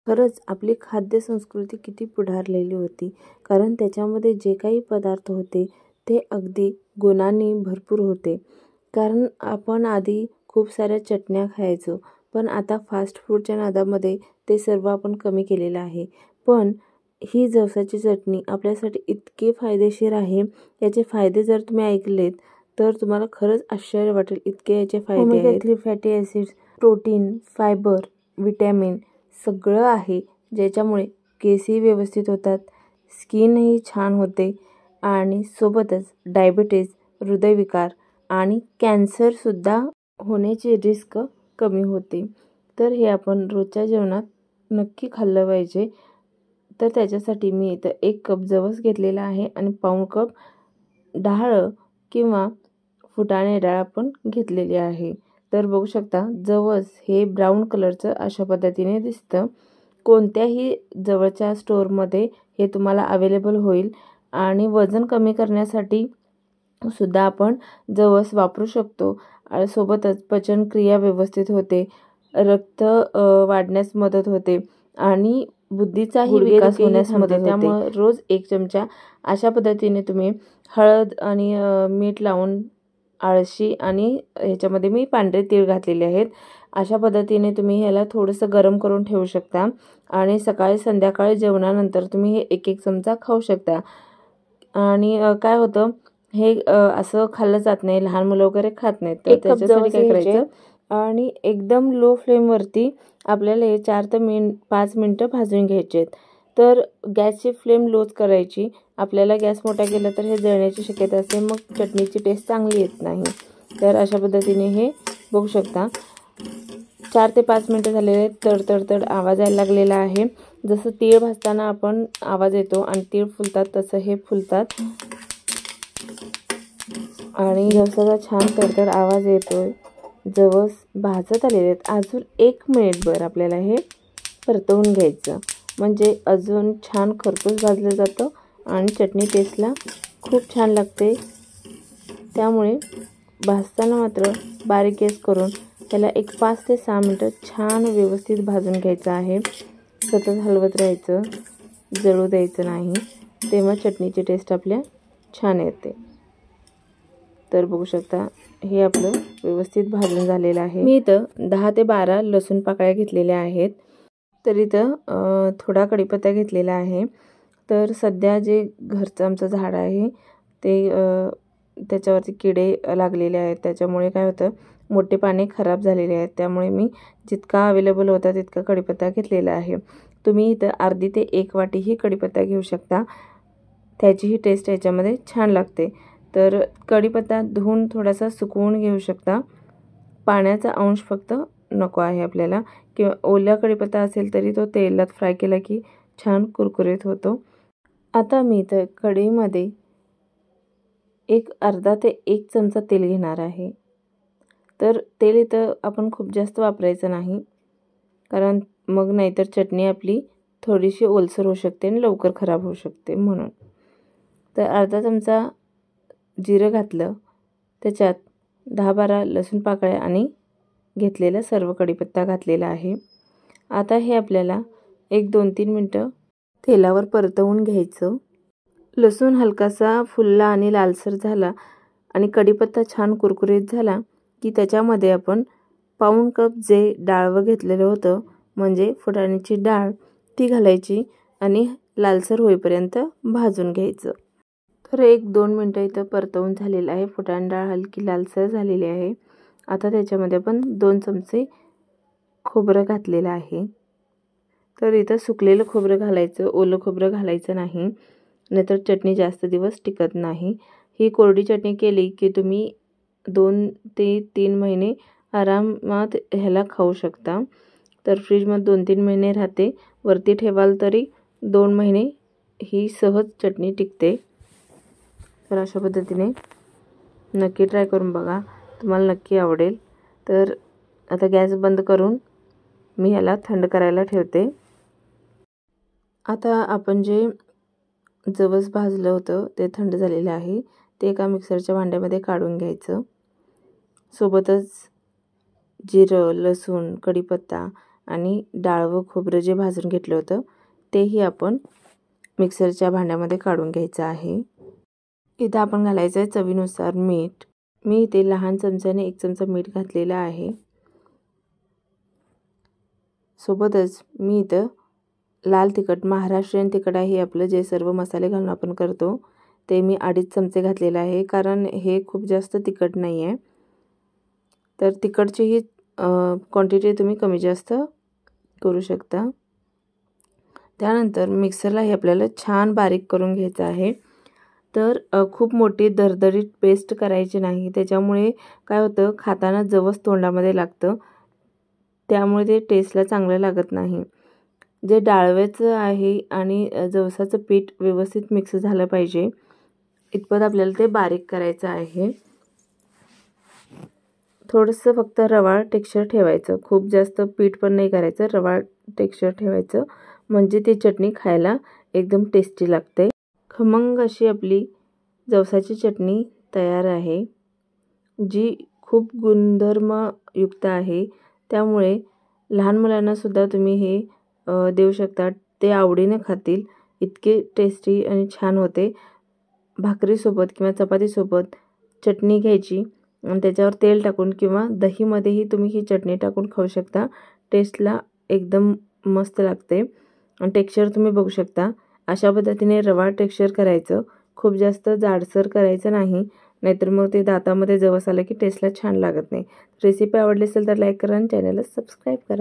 खरंच आपली खाद्य संस्कृती किती पुढारलेली होती, कारण त्याच्यामध्ये जे काही पदार्थ होते ते अगदी गुणांनी भरपूर होते. कारण आपण आधी खूप साऱ्या चटण्या खायचो, पण आता फास्ट फूडच्या नादामध्ये ते सर्व आपण कमी केलेलं आहे. पण ही जवसाची चटणी आपल्यासाठी इतकी फायदेशीर आहे, याचे फायदे जर तुम्ही ऐकलेत तर तुम्हाला खरंच आश्चर्य वाटेल, इतके याचे फायदे आहेत. Omega 3 fatty acids, protein, fibre, vitamin सगळं आहे, ज्याच्यामुळे केसही व्यवस्थित होतात, स्किनही छान होते आणि सोबतच डायबिटीज, हृदयविकार आणि कॅन्सरसुद्धा होण्याची रिस्क कमी होते. तर हे आपण रोजच्या जेवणात नक्की खाल्लं पाहिजे. तर त्याच्यासाठी मी इथं 1 कप जवस घेतलेला आहे आणि पाऊण कप डाळ किंवा फुटाणे डाळ आपण घेतलेली आहे. तर बघू शकता जवस हे ब्राऊन कलरचं अशा पद्धतीने दिसतं. कोणत्याही जवळच्या स्टोअरमध्ये हे तुम्हाला अवेलेबल होईल आणि वजन कमी करण्यासाठी सुद्धा आपण जवस वापरू शकतो. सोबतच पचनक्रिया व्यवस्थित होते, रक्त वाढण्यास मदत होते आणि बुद्धीचाही विकास होण्यास मदत होते. त्यामुळे रोज 1 चमचा अशा पद्धतीने तुम्ही हळद आणि मीठ लावून, आळशी आणि ह्याच्यामध्ये मी पांढरे तीळ घातलेले आहेत, अशा पद्धतीने तुम्ही ह्याला थोडंसं गरम करून ठेवू शकता आणि सकाळी संध्याकाळी जेवणानंतर तुम्ही हे 1-1 चमचा खाऊ शकता. आणि काय होतं, हे असं खाल्लं जात नाही, लहान मुलं वगैरे खात नाहीत. तर त्याच्यासाठी काय करायचं, आणि एकदम लो फ्लेमवरती आपल्याला हे 4 ते 5 मिनटं भाजून घ्यायचे आहेत. तर गॅसची फ्लेम लोच करायची. आपल्याला गॅस मोठा केला तर हे जळण्याची शक्यता असते, मग चटणीची टेस्ट चांगली येत नाही. तर अशा पद्धतीने हे बघू शकता 4 ते 5 मिनटं झालेले आहेत. तड आवाज यायला लागलेला आहे. जसं तीळ भाजताना आपण आवाज येतो आणि तीळ फुलतात तसं हे फुलतात आणि जवसाचा छान तडतड आवाज येतोय. जवस भाजत आलेले आहेत. अजून 1 मिनिटभर आपल्याला हे परतवून घ्यायचं, म्हणजे अजून छान खरपूस भाजलं जातं आणि चटणी टेस्टला खूप छान लागते. त्यामुळे भाजताना मात्र बारीक गॅस करून त्याला एक 5 ते 6 मिनटं छान व्यवस्थित भाजून घ्यायचं आहे. सतत हलवत राहायचं, जळू द्यायचं नाही, तेव्हा चटणीची टेस्ट आपल्या छान येते. तर बघू शकता हे आपलं व्यवस्थित भाजून झालेलं आहे. मी इथं 10 ते 12 लसूण पाकळ्या घेतलेल्या आहेत. तर इथं थोडा कढीपत्ता घेतलेला आहे. तर सध्या जे घरचं आमचं झाड आहे ते त्याच्यावरती किडे लागलेले आहेत, त्याच्यामुळे काय होतं, मोठे पाने खराब झालेले आहेत. त्यामुळे मी जितका अवेलेबल होता तितका कढीपत्ता घेतलेला आहे. तुम्ही इथं अर्धी ते 1 वाटीही कढीपत्ता घेऊ शकता, त्याचीही टेस्ट याच्यामध्ये छान लागते. तर कढीपत्ता धुवून थोडासा सुकवून घेऊ शकता, पाण्याचा अंश फक्त नको आहे आपल्याला. किंवा ओला कढीपत्ता असेल तरी तो तेलात फ्राय केला की छान कुरकुरीत होतो. आता मी इथं कढईमध्ये अर्धा ते 1 चमचा तेल घेणार आहे. तर तेल इथं आपण खूप जास्त वापरायचं नाही, कारण मग नाहीतर चटणी आपली थोडीशी ओलसर होऊ शकते आणि लवकर खराब होऊ शकते म्हणून. तर अर्धा चमचा जिरं घातलं, त्याच्यात 10-12 लसूण पाकळ्या आणि घेतलेला सर्व कढीपत्ता घातलेला आहे. आता हे आपल्याला 1-2-3 मिनटं तेलावर परतवून घ्यायचं. लसूण हलकासा फुलला आणि लालसर झाला आणि कढीपत्ता छान कुरकुरीत झाला की त्याच्यामध्ये आपण पाऊण कप जे डाळ घेतलेलं होतं, म्हणजे फुटाण्याची डाळ, ती घालायची आणि लालसर होईपर्यंत भाजून घ्यायचं. तर 1-2 मिनटं इथं परतवून झालेलं आहे. फुटाणे डाळ हलकी लालसर झालेली आहे. आता त्याच्यामध्ये आपण 2 चमचे खोबरं घातलेलं आहे. तर इथं सुकलेलं खोबरं घालायचं, ओलं खोबरं घालायचं नाही, नाहीतर चटणी जास्त दिवस टिकत नाही. ही कोरडी चटणी केली की तुम्ही 2 ते 3 महिने आरामात ह्याला खाऊ शकता. तर फ्रीजमध्ये 2-3 महिने राहते, वरती ठेवाल तरी 2 महिने ही सहज चटणी टिकते. तर अशा पद्धतीने नक्की ट्राय करून बघा, तुम्हाला नक्की आवडेल. तर आता गॅस बंद करून मी ह्याला थंड करायला ठेवते. आता आपण जे जवस भाजलं होतं ते थंड झालेलं आहे, ते एका मिक्सरच्या भांड्यामध्ये काढून घ्यायचं. सोबतच जिरं, लसूण, कढीपत्ता आणि डाळ व खोबरं जे भाजून घेतलं होतं तेही आपण मिक्सरच्या भांड्यामध्ये काढून घ्यायचं आहे. इथं आपण घालायचं आहे चवीनुसार मीठ. मी इथे लहान चमच्याने 1 चमचा मीठ घातलेला आहे. सोबतच मी इथं लाल तिखट, महाराष्ट्रीयन तिखट आहे आपलं, जे सर्व मसाले घालून आपण करतो ते मी 2.5 चमचे घातलेलं आहे, कारण हे खूप जास्त तिखट नाही आहे. तर तिखटची ही क्वांटिटी तुम्ही कमी जास्त करू शकता. त्यानंतर मिक्सरला हे आपल्याला छान बारीक करून घ्यायचं आहे. तर खूप मोठी दरदरीत पेस्ट करायची नाही, त्याच्यामुळे काय होतं खाताना जवस तोंडामध्ये लागतं, त्यामुळे ते टेस्टला चांगलं लागत नाही. जे डाळव्याचं आहे आणि जवसाचं पीठ व्यवस्थित मिक्स झालं पाहिजे इतपत आपल्याला ते बारीक करायचं आहे. थोडंसं फक्त रवाळ टेक्स्चर ठेवायचं, खूप जास्त पीठ पण नाही करायचं, रवाळ टेक्स्चर ठेवायचं, म्हणजे ती चटणी खायला एकदम टेस्टी लागते. खमंग अशी आपली जवसाची चटणी तयार आहे, जी खूप गुणधर्मयुक्त आहे. त्यामुळे लहान मुलांनासुद्धा तुम्ही हे देऊ शकता, ते आवडीने खातील. इतके टेस्टी आणि छान होते. भाकरीसोबत किंवा चपातीसोबत चटणी घ्यायची आणि त्याच्यावर तेल टाकून किंवा दहीमध्येही तुम्ही ही चटणी टाकून खाऊ शकता. टेस्टला एकदम मस्त लागते आणि टेक्स्चर तुम्ही बघू शकता. अशा पद्धतीने रवाळ टेक्स्चर करायचं, खूप जास्त जाडसर करायचं नाही, नाहीतर मग ते दातामध्ये जवस आलं की टेस्टला छान लागत नाही. रेसिपी आवडली असेल तर लाईक करा आणि चॅनलला सबस्क्राईब करा.